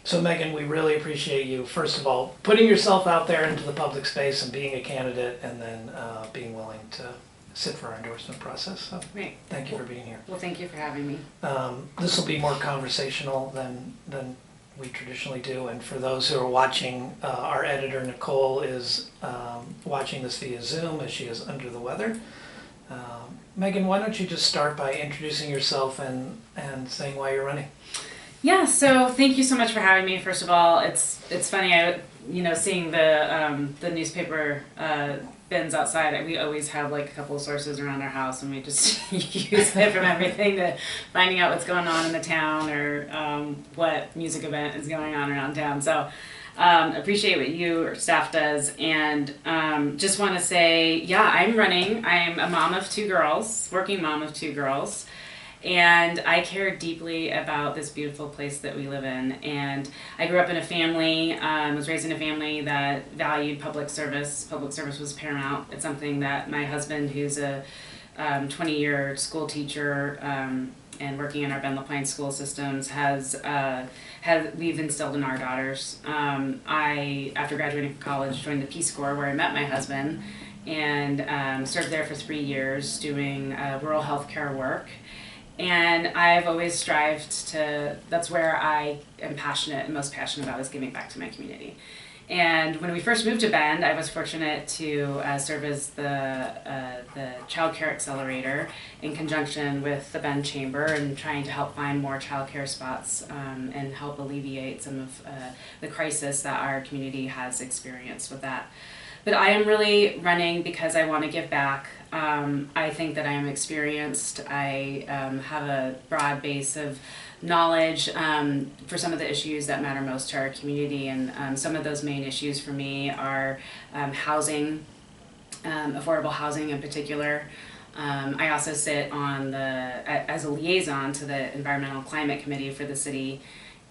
So Megan, we really appreciate you, first of all, putting yourself out there into the public space and being a candidate, and then being willing to sit for our endorsement process. So Right. thank you for being here. Well, thank you for having me. This will be more conversational than we traditionally do, and for those who are watching, our editor Nicole is watching this via Zoom as she is under the weather. Megan, why don't you just start by introducing yourself and saying why you're running? Yeah, so thank you so much for having me. First of all, it's funny, seeing the newspaper bins outside. We always have like a couple of sources around our house, and we just use it from everything to finding out what's going on in the town or what music event is going on around town. So appreciate what your staff does, and just want to say, yeah, I'm running. I'm a mom of two girls, working mom of two girls. And I care deeply about this beautiful place that we live in. And I grew up in a family, was raised in a family that valued public service. Public service was paramount. It's something that my husband, who's a 20-year school teacher and working in our Ben LaPlaine school systems, we've instilled in our daughters. I, after graduating from college, joined the Peace Corps, where I met my husband, and served there for 3 years doing rural health care work. And I've always strived that's where I am passionate and most passionate about, is giving back to my community. And when we first moved to Bend, I was fortunate to serve as the Child Care Accelerator in conjunction with the Bend Chamber, and trying to help find more child care spots and help alleviate some of the crisis that our community has experienced with that. But I am really running because I want to give back. I think that I am experienced. I have a broad base of knowledge for some of the issues that matter most to our community, and some of those main issues for me are housing, affordable housing in particular. I also sit on as a liaison to the Environmental Climate Committee for the city,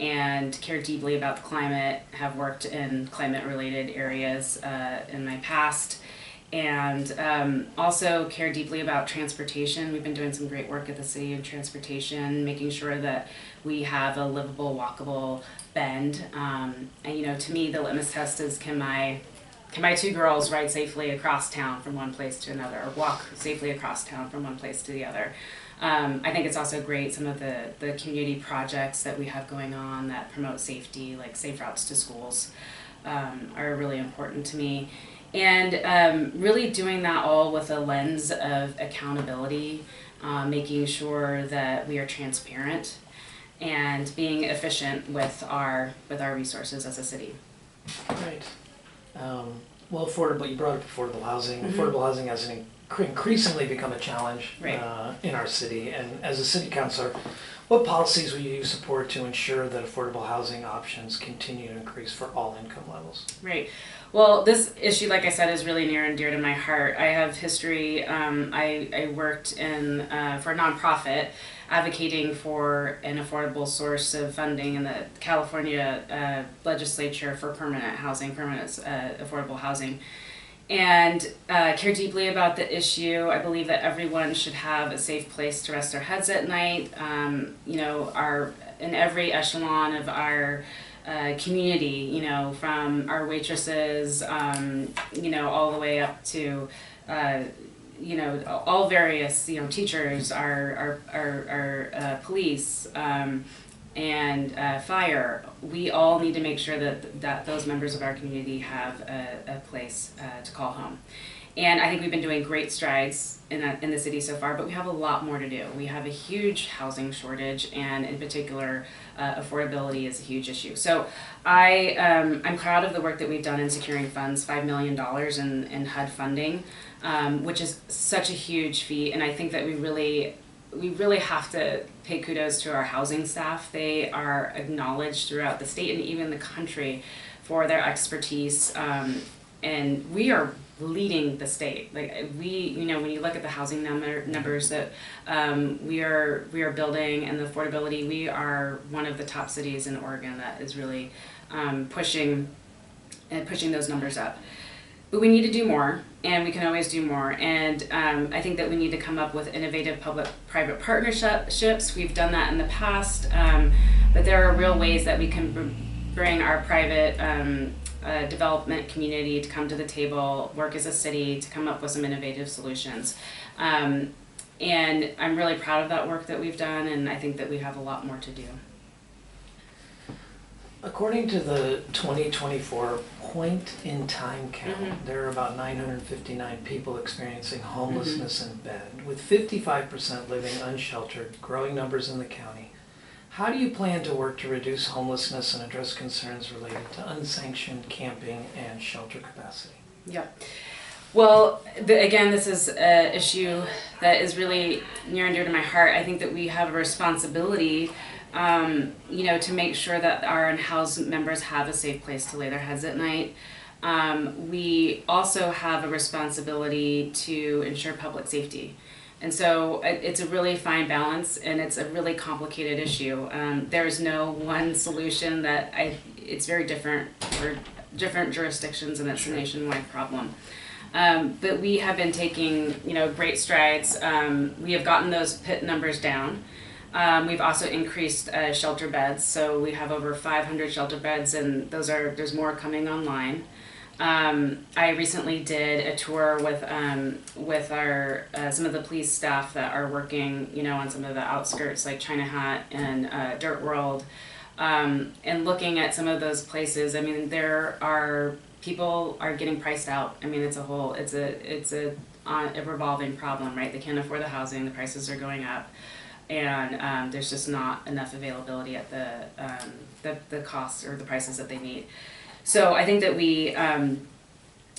and care deeply about the climate, have worked in climate-related areas in my past, and also care deeply about transportation. We've been doing some great work at the city in transportation, making sure that we have a livable, walkable Bend. And to me, the litmus test is, can my two girls ride safely across town from one place to another, or walk safely across town from one place to the other? I think it's also great, some of the community projects that we have going on that promote safety, like Safe Routes to Schools, are really important to me. And really doing that all with a lens of accountability, making sure that we are transparent and being efficient with our resources as a city. Right. Well, you brought up affordable housing. Mm-hmm. Affordable housing has increasingly become a challenge, right, in our city. And as a city councilor, what policies will you support to ensure that affordable housing options continue to increase for all income levels? Right. Well, this issue, like I said, is really near and dear to my heart. I have history. I worked for a nonprofit advocating for an affordable source of funding in the California legislature for permanent affordable housing. And care deeply about the issue. I believe that everyone should have a safe place to rest their heads at night. In every echelon of our community, from our waitresses, all the way up to, all various, teachers, our police, and fire. We all need to make sure that those members of our community have a place to call home. And I think we've been doing great strides in the city so far, but we have a lot more to do. We have a huge housing shortage, and in particular, affordability is a huge issue. So I'm proud of the work that we've done in securing funds, $5 million in HUD funding, which is such a huge feat, and I think that we really have to pay kudos to our housing staff. They are acknowledged throughout the state and even the country for their expertise, and we are leading the state. Like when you look at the housing numbers that we are building and the affordability, we are one of the top cities in Oregon that is really pushing those numbers up. But we need to do more, and we can always do more. And I think that we need to come up with innovative public-private partnerships. We've done that in the past, but there are real ways that we can bring our private development community to come to the table, work as a city to come up with some innovative solutions. And I'm really proud of that work that we've done, and I think that we have a lot more to do. According to the 2024 point-in-time count, there are about 959 people experiencing homelessness in bed, with 55% living unsheltered, growing numbers in the county. How do you plan to work to reduce homelessness and address concerns related to unsanctioned camping and shelter capacity? Yep. Well, again, this is an issue that is really near and dear to my heart. I think that we have a responsibility to make sure that our unhoused members have a safe place to lay their heads at night. We also have a responsibility to ensure public safety. And so it's a really fine balance, and it's a really complicated issue. There's no one solution it's very different for different jurisdictions, and it's a nationwide problem. But we have been taking, great strides. We have gotten those PIT numbers down. We've also increased shelter beds, so we have over 500 shelter beds, and there's more coming online. I recently did a tour with our some of the police staff that are working, on some of the outskirts like China Hat and Dirt World, and looking at some of those places. I mean, people are getting priced out. I mean, it's a revolving problem, right? They can't afford the housing, the prices are going up, and there's just not enough availability at the costs or the prices that they need. So I think that we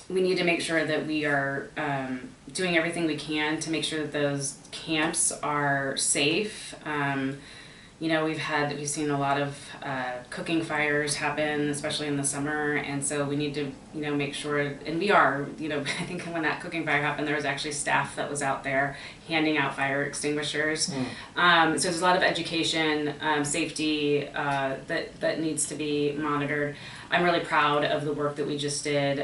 need to make sure that we are doing everything we can to make sure that those camps are safe. We've seen a lot of cooking fires happen, especially in the summer, and so we need to, make sure, and we are, I think when that cooking fire happened, there was actually staff that was out there handing out fire extinguishers. So there's a lot of education, safety that needs to be monitored. I'm really proud of the work that we just did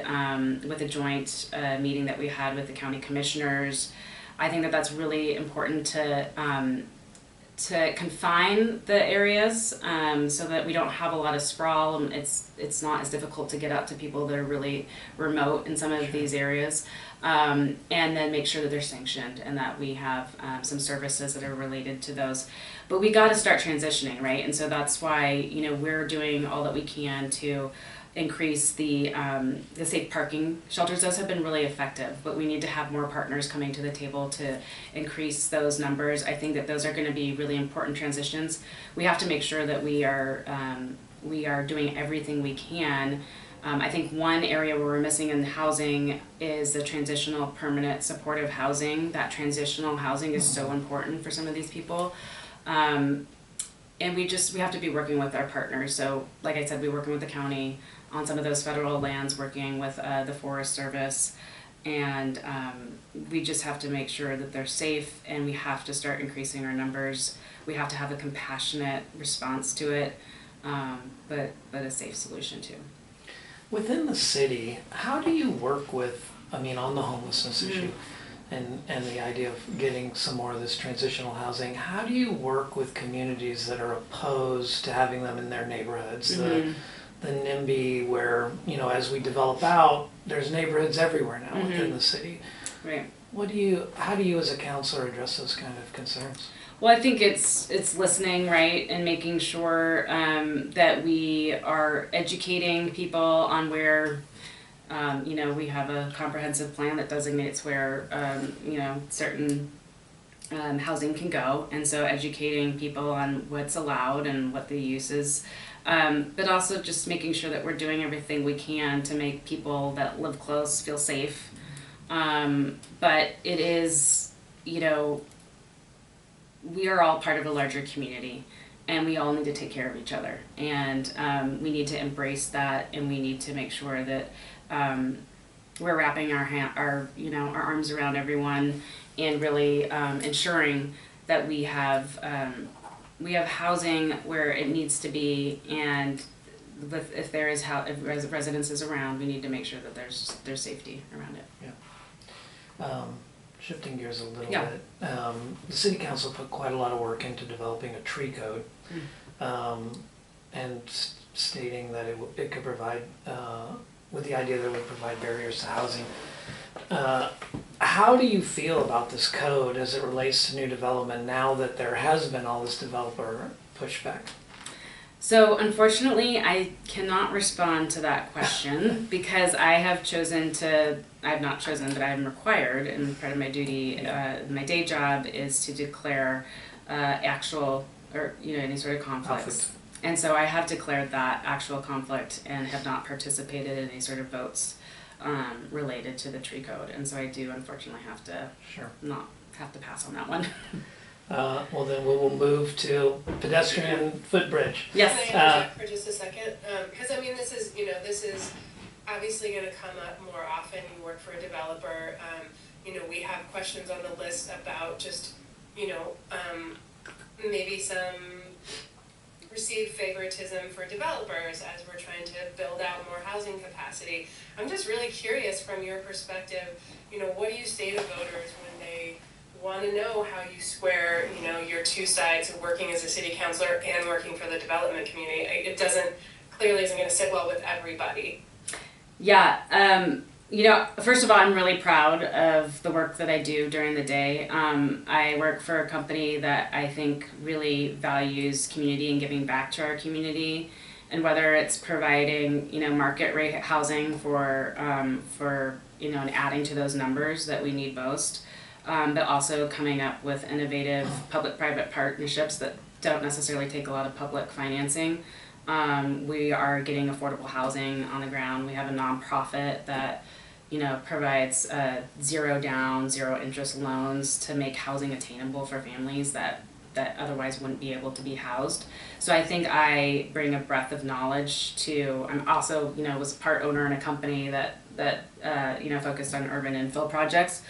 with a joint meeting that we had with the county commissioners. I think that that's really important to confine the areas so that we don't have a lot of sprawl, and it's not as difficult to get out to people that are really remote in some of these areas, and then make sure that they're sanctioned and that we have some services that are related to those. But we got to start transitioning, right? And so that's why we're doing all that we can to increase the safe parking shelters. Those have been really effective, but we need to have more partners coming to the table to increase those numbers. I think that those are going to be really important transitions. We have to make sure that we are doing everything we can. I think one area where we're missing in have is the transitional permanent supportive housing. That transitional housing is so important for some of these people. And we have to be working with our partners. So like I said, we're working with the county on some of those federal lands, working with the Forest Service, and we just have to make sure that they're safe, and we have to start increasing our numbers. We have to have a compassionate response to it, but a safe solution too. Within the city, how do you work with, on the homelessness issue and the idea of getting some more of this transitional housing, how do you work with communities that are opposed to having them in their neighborhoods? The NIMBY, where, as we develop out, there's neighborhoods everywhere now within the city. Right. How do you as a counselor address those kind of concerns? Well, I think it's listening, right, and making sure that we are educating people on where, we have a comprehensive plan that designates where, certain housing can go, and so educating people on what's allowed and what the use is, but also just making sure that we're doing everything we can to make people that live close feel safe. But it is, we are all part of a larger community, and we all need to take care of each other, and we need to embrace that, and we need to make sure that we're wrapping our arms around everyone, and really ensuring that we have housing where it needs to be, and if residence is around, we need to make sure that there's safety around it. Yeah. Shifting gears a little bit, the city council put quite a lot of work into developing a tree code, and stating that it could provide, with the idea that it would provide barriers to housing. How do you feel about this code as it relates to new development now that there has been all this developer pushback? So unfortunately, I cannot respond to that question because I have chosen to, I've not chosen, but I'm required, and part of my duty, my day job is to declare actual, or any sort of conflicts. And so I have declared that actual conflict and have not participated in any sort of votes related to the tree code. And so I do unfortunately have to not have to pass on that one. Well, then we will move to pedestrian footbridge. Yes. Can I interject for just a second? Because I mean, this is obviously going to come up more often. You work for a developer. We have questions on the list about just, maybe some perceived favoritism for developers as we're trying to build out more housing capacity. I'm just really curious from your perspective, what do you say to voters when they want to know how you square, your two sides of working as a city councilor and working for the development community? It clearly isn't going to sit well with everybody. Yeah. First of all, I'm really proud of the work that I do during the day. I work for a company that I think really values community and giving back to our community. And whether it's providing, market rate housing for and adding to those numbers that we need most, but also coming up with innovative public-private partnerships that don't necessarily take a lot of public financing. We are getting affordable housing on the ground. We have a nonprofit that provides zero down, zero interest loans to make housing attainable for families that otherwise wouldn't be able to be housed. So I think I bring a breadth of knowledge to, I'm also, was part owner in a company that focused on urban infill projects.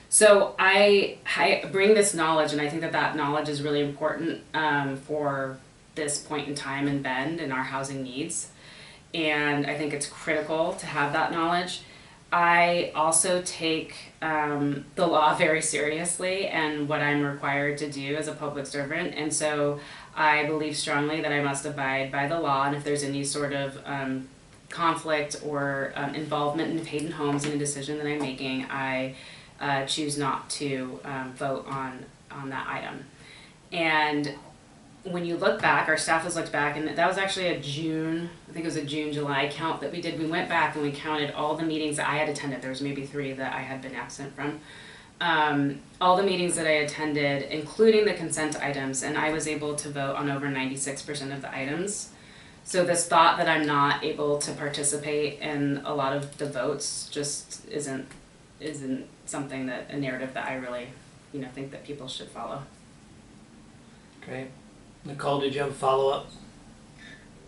So I bring this knowledge, and I think that knowledge is really important for this point in time in Bend and our housing needs. And I think it's critical to have that knowledge. I also take the law very seriously and what I'm required to do as a public servant. And so I believe strongly that I must abide by the law. And if there's any sort of conflict or involvement in Hayden Homes in a decision that I'm making, I choose not to vote on that item. And when you look back, our staff has looked back, and that was actually a June, July count that we did. We went back and we counted all the meetings that I had attended. There was maybe 3 that I had been absent from. All the meetings that I attended, including the consent items, and I was able to vote on over 96% of the items. So this thought that I'm not able to participate in a lot of the votes just isn't something a narrative that I really, think that people should follow. Great. Nicole, did you have a follow-up?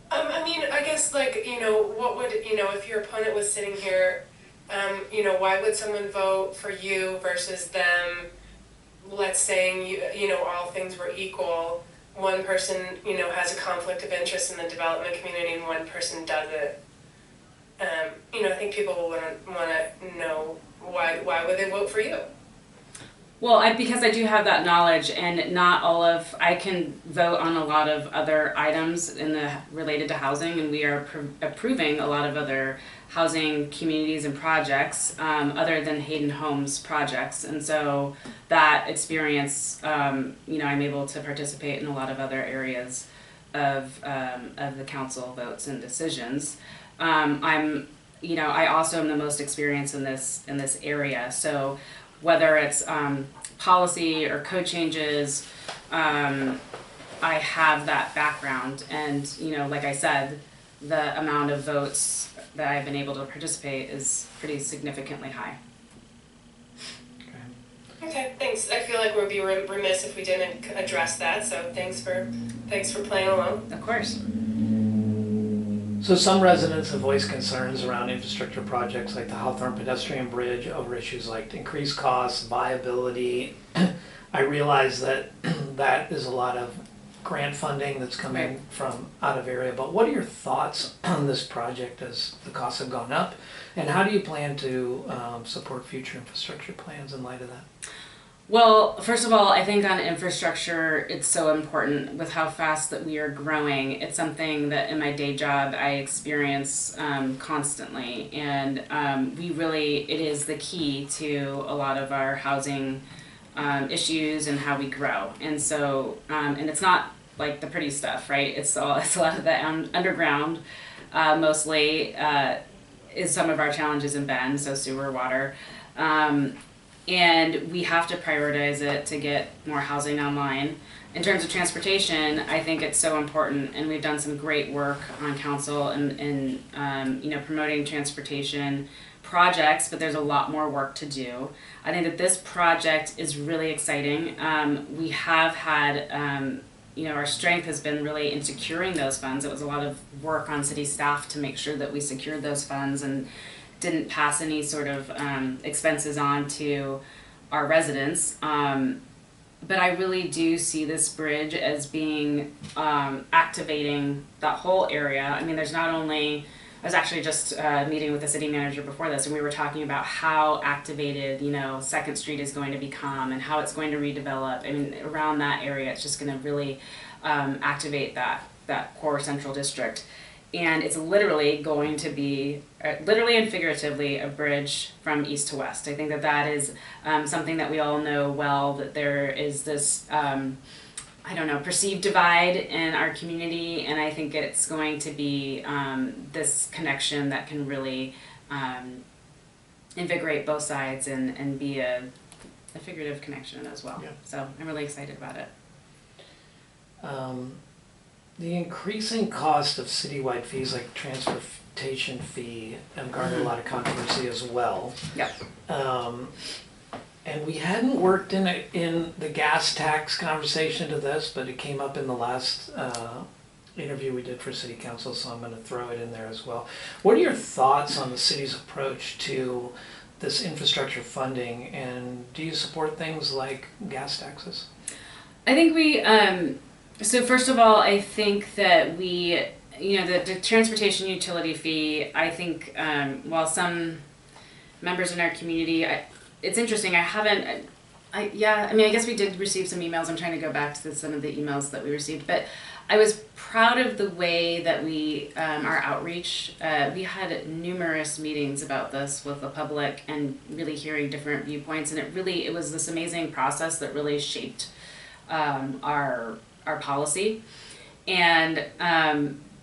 I guess what would, if your opponent was sitting here, why would someone vote for you versus them? Let's say, all things were equal. One person, has a conflict of interest in the development community and one person doesn't. I think people will want to know why would they vote for you? Well, because I do have that knowledge, and I can vote on a lot of other items related to housing, and we are approving a lot of other housing communities and projects other than Hayden Homes projects. And so that experience, I'm able to participate in a lot of other areas of the council votes and decisions. I also am the most experienced in this area. So whether it's policy or code changes, I have that background. And, like I said, the amount of votes that I've been able to participate is pretty significantly high. Okay, thanks. I feel like we'd be remiss if we didn't address that. So thanks for playing along. Of course. So some residents have voiced concerns around infrastructure projects like the Hawthorne pedestrian bridge over issues like increased costs, viability. I realize that that is a lot of grant funding that's coming from out of area, but what are your thoughts on this project as the costs have gone up? And how do you plan to support future infrastructure plans in light of that? Well, first of all, I think on infrastructure, it's so important with how fast that we are growing. It's something that in my day job I experience constantly, and it is the key to a lot of our housing issues and how we grow. And so, and it's not like the pretty stuff, right? It's a lot of the underground, mostly, is some of our challenges in Bend, so sewer, water. And we have to prioritize it to get more housing online. In terms of transportation, I think it's so important, and we've done some great work on council and promoting transportation projects, but there's a lot more work to do. I think that this project is really exciting. We have had, our strength has been really in securing those funds. It was a lot of work on city staff to make sure that we secured those funds and didn't pass any sort of expenses on to our residents. But I really do see this bridge as being activating that whole area. I mean, there's not only, I was actually just meeting with the city manager before this, and we were talking about how activated, 2nd Street is going to become and how it's going to redevelop. I mean, around that area, it's just going to really activate that core central district. And it's literally going to be, literally and figuratively, a bridge from east to west. I think that is something that we all know well, that there is this, perceived divide in our community, and I think it's going to be this connection that can really invigorate both sides and be a figurative connection as well. Yeah. So I'm really excited about it. The increasing cost of citywide fees like transportation fee have garnered a lot of controversy as well. Yep. And we hadn't worked in the gas tax conversation to this, but it came up in the last interview we did for city council, so I'm going to throw it in there as well. What are your thoughts on the city's approach to this infrastructure funding, and do you support things like gas taxes? I think we, so first of all, I think that the transportation utility fee, I think while some members in our community, it's interesting, I guess we did receive some emails. I'm trying to go back to some of the emails that we received, but I was proud of the way that our outreach, we had numerous meetings about this with the public and really hearing different viewpoints, and it was this amazing process that really shaped our policy. And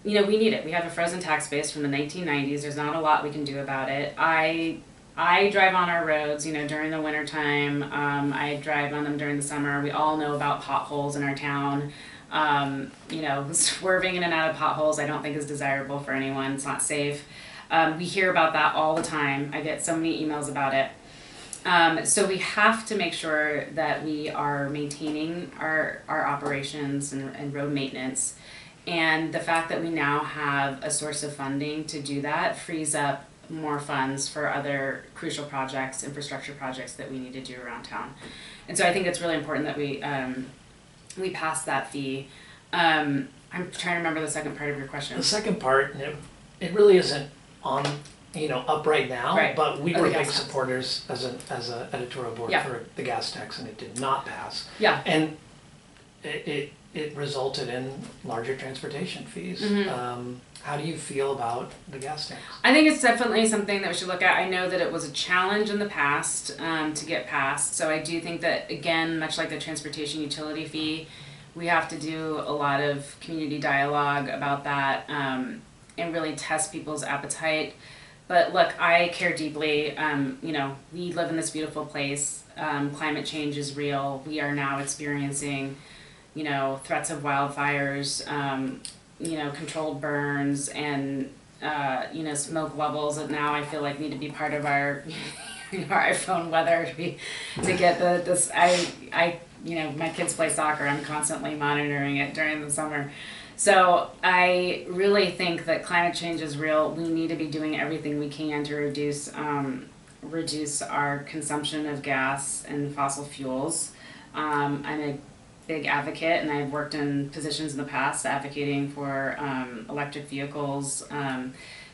we need it. We have a frozen tax base from the 1990s. There's not a lot we can do about it. I drive on our roads, during the winter time. I drive on them during the summer. We all know about potholes in our town. Swerving in and out of potholes I don't think is desirable for anyone. It's not safe. We hear about that all the time. I get so many emails about it. So we have to make sure that we are maintaining our operations and road maintenance. And the fact that we now have a source of funding to do that frees up more funds for other crucial projects, infrastructure projects that we need to do around town. And so I think it's really important that we pass that fee. I'm trying to remember the second part of your question. The second part, it really isn't on, up right now, right. But we Oh, were the big gas tax. supporters as an editorial board Yeah. for the gas tax, and it did not pass. Yeah. And it resulted in larger transportation fees. Mm-hmm. How do you feel about the gas tax? I think it's definitely something that we should look at. I know that it was a challenge in the past to get passed. So I do think that, again, much like the transportation utility fee, we have to do a lot of community dialogue about that and really test people's appetite. But look, I care deeply. We live in this beautiful place. Climate change is real. We are now experiencing, threats of wildfires, controlled burns, and smoke levels that now I feel like need to be part of our our iPhone weather to get this. My kids play soccer. I'm constantly monitoring it during the summer. So I really think that climate change is real. We need to be doing everything we can to reduce our consumption of gas and fossil fuels. I'm a big advocate, and I've worked in positions in the past advocating for electric vehicles.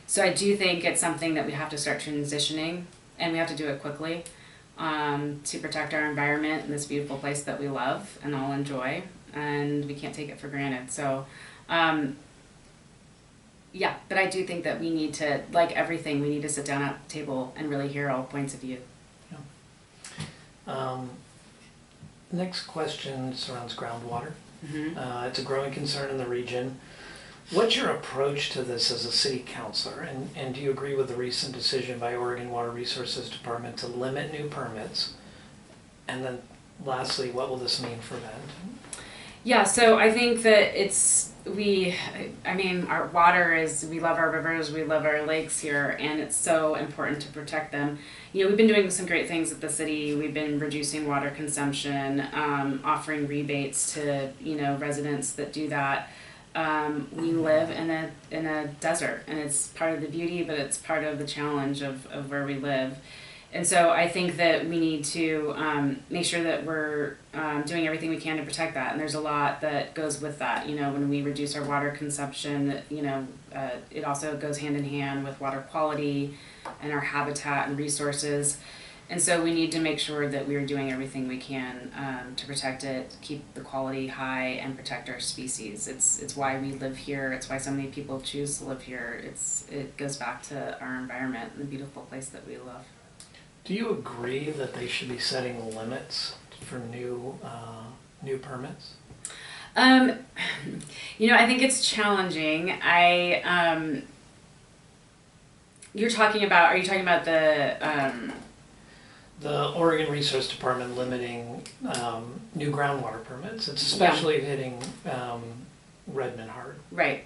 So I do think it's something that we have to start transitioning, and we have to do it quickly. to protect our environment and this beautiful place that we love and all enjoy, and we can't take it for granted. So, yeah, but I do think that we need to, like everything, we need to sit down at the table and really hear all points of view. Next question surrounds groundwater. Mm-hmm. It's a growing concern in the region. What's your approach to this as a city councilor? And do you agree with the recent decision by Oregon Water Resources Department to limit new permits? And then lastly, what will this mean for Bend? Yeah, so I think that our water we love our rivers, we love our lakes here, and it's so important to protect them. We've been doing some great things at the city. We've been reducing water consumption, offering rebates to, residents that do that. We live in a desert, and it's part of the beauty, but it's part of the challenge of where we live. And so I think that we need to make sure that we're doing everything we can to protect that. And there's a lot that goes with that. When we reduce our water consumption, it also goes hand in hand with water quality and our habitat and resources. And so we need to make sure that we are doing everything we can to protect it, keep the quality high, and protect our species. It's why we live here. It's why so many people choose to live here. It goes back to our environment and the beautiful place that we love. Do you agree that they should be setting limits for new permits? I think it's challenging. Are you talking about the Oregon Resource Department limiting new groundwater permits? It's especially hitting Redmond hard. Right.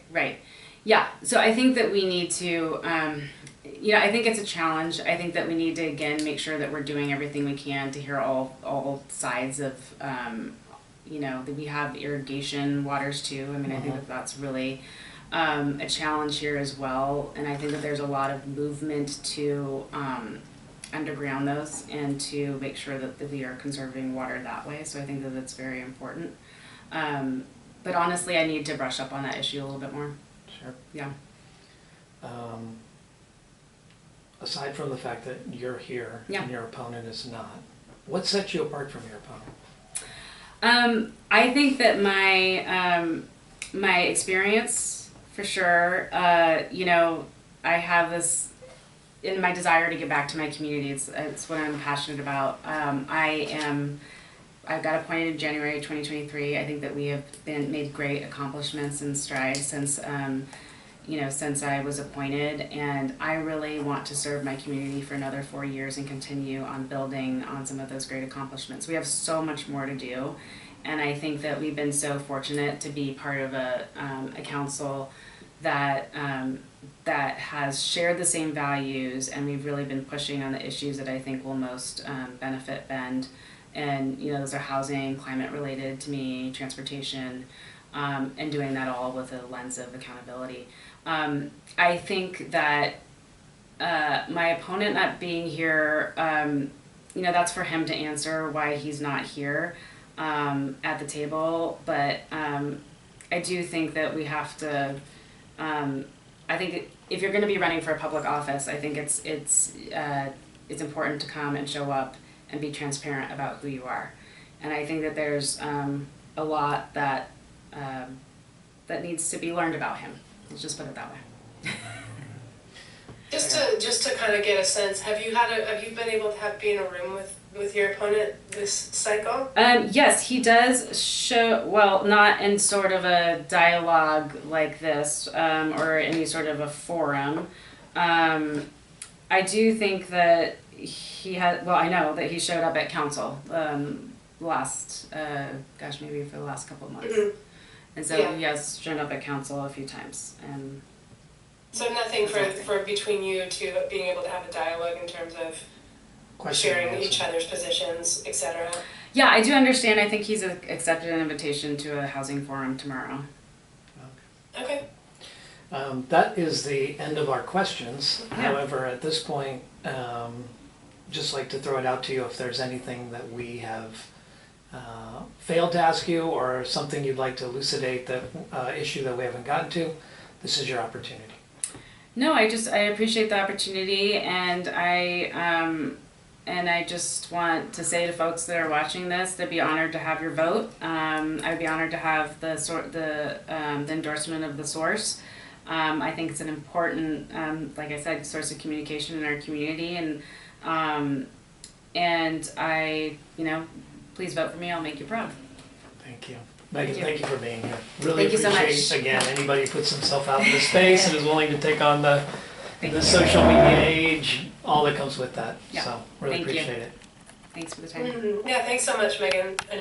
Yeah, so I think that we need to, I think it's a challenge. I think that we need to, again, make sure that we're doing everything we can to hear all sides of, that we have irrigation waters too. I think that that's really a challenge here as well. And I think that there's a lot of movement to underground those and to make sure that we are conserving water that way. So I think that that's very important. But honestly, I need to brush up on that issue a little bit more. Sure. Yeah. Aside from the fact that you're here Yeah. and your opponent is not, what sets you apart from your opponent? I think that my experience, for sure, I have this, in my desire to give back to my community. It's what I'm passionate about. I got appointed in January 2023. I think that we have made great accomplishments and strides since I was appointed, and I really want to serve my community for another 4 years and continue on building on some of those great accomplishments. We have so much more to do, and I think that we've been so fortunate to be part of a council that has shared the same values, and we've really been pushing on the issues that I think will most benefit Bend. And those are housing, climate related to me, transportation, and doing that all with a lens of accountability. I think that my opponent not being here, that's for him to answer why he's not here at the table. But I do think that we have to. I think if you're going to be running for a public office, I think it's important to come and show up and be transparent about who you are. And I think that there's a lot that needs to be learned about him. Let's just put it that way. Just to kind of get a sense, have you been able to be in a room with your opponent this cycle? Yes, he does show, well, not in sort of a dialogue like this, or any sort of a forum. I do think that I know that he showed up at council maybe for the last couple of months. Mm-hmm. And so he has shown up at council a few times. So nothing for between you two being able to have a dialogue in terms of sharing each other's positions, etc. Yeah, I do understand. I think he's accepted an invitation to a housing forum tomorrow. Okay. That is the end of our questions. Yeah. However, at this point, just like to throw it out to you if there's anything that we have failed to ask you or something you'd like to elucidate, that issue that we haven't gotten to, this is your opportunity. No, I appreciate the opportunity, and and I just want to say to folks that are watching this, to be honored to have your vote. I'd be honored to have the endorsement of the source. I think it's an important, like I said, source of communication in our community, and I, please vote for me. I'll make you proud. Thank you. Megan, you. thank you for being here. Really Thank you so appreciate, much. again, anybody who puts himself out in the space and is willing to take on the social media age, all that comes with that. Yeah. So really Thank you. appreciate it. Thanks for the time. Yeah, thanks so much, Megan.